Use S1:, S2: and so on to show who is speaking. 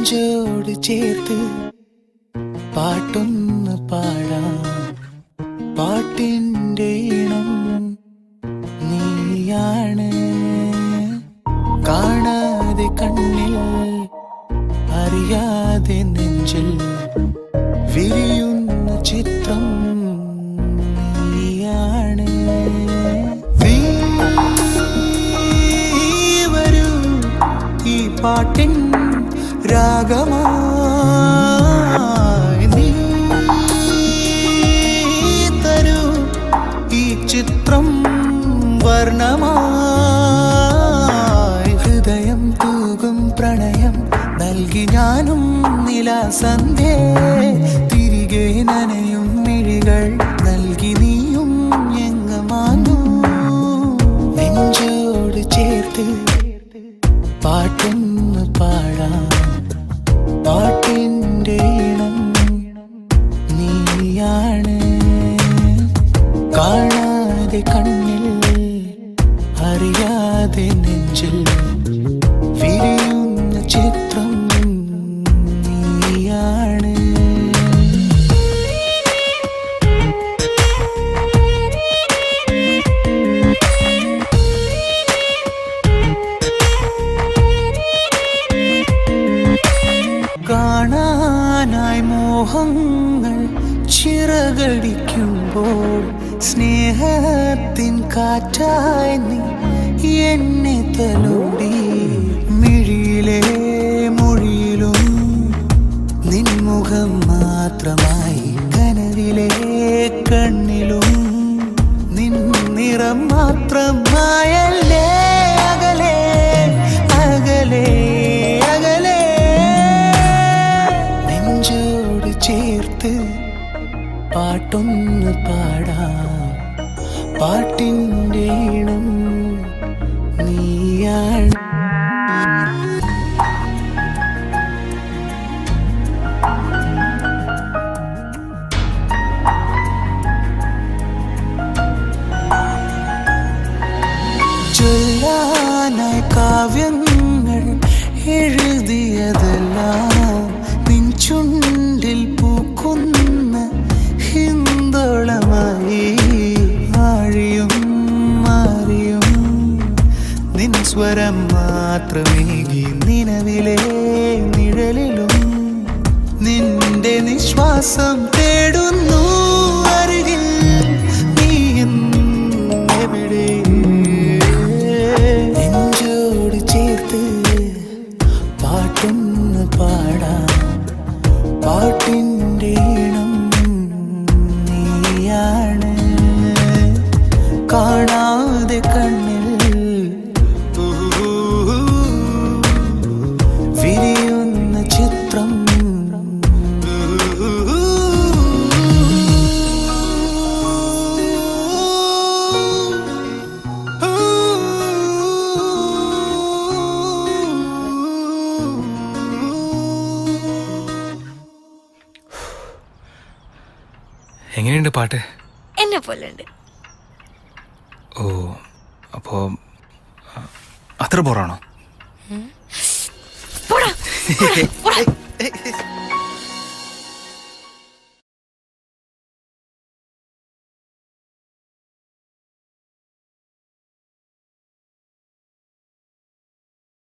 S1: നെഞ്ചോട് ചേർത്ത് പാട്ടൊന്ന് പാടാം. പാട്ടിൻ്റെ ഈണം നീയാണ്. കാണാതെ കണ്ണിൽ അറിയാതെ നെഞ്ചിൽ വിരിയുന്ന ചിത്രം നീയാണ്. നീ വരൂ ഈ പാട്ടിൻ രാഗമായി. നീ തരൂ ഈ ചിത്രം വർണ്ണമായി. ഹൃദയം തൂകും പ്രണയം നൽകി ഞാനും നിലാസന്ധ്യേ. തിരികെ നനയും മിഴികൾ നൽകി നീയും എങ്ങമാനു. നെഞ്ചോട് ചേർത്ത് പാട്ടൊന്ന് പാടാം. പാട്ടിൻ്റെ ഈണം നീയാണ്. കാണാതെ കണ്ണിൽ അറിയാതെ നെഞ്ചിൽ വിരിയുന്ന ചിത്രം നീയാണ്. കാണാനായി മോഹങ്ങൾ ചിറകടിക്കുമ്പോൾ സ്നേഹത്തിൻ കാറ്റായി നീ എന്നെ തലോടി. മിഴിയിലെ മൊഴിയിലും നിൻമുഖം മാത്രമായി. കനവിലെ കണ്ണിലും നിൻ നിറം മാത്രമായല്ലേ. അകലെ അകലെ അകലെ നെഞ്ചോട് ചേർത്ത് പാട്ടൊന്ന് പാടാം. പാട്ടിൻ്റെ ഈണം നീയാണ്. ചൊല്ലാനായി കാവ്യങ്ങൾ എഴുതിയതെല്ലാം നിൻ ചുണ്ടിൽ പൂക്കുന്ന ഹിന്ദോളമായി. ആഴിയും മാറിയും നിൻ സ്വരം മാത്രമേകി. നിലവിലെ നിഴലിലും നിന്റെ നിശ്വാസം തേടുന്നു. അരികിൽ നീ എവിടെ. നെഞ്ചോട് ചേർത്ത് പാട്ടൊന്ന് പാടാം. പാട്ടിൻ്റെ ഈണം നീയാണ്. കാണാതെ കണ്ണിൽ വിരിയുന്ന ചിത്രം.
S2: എങ്ങനെയുണ്ട് പാട്ട്?
S3: എന്നെ പോലുണ്ട്.
S2: ഓ, അപ്പോ അത്ര ബോറാണോ?
S3: പോടാ, പോടാ, പോടാ.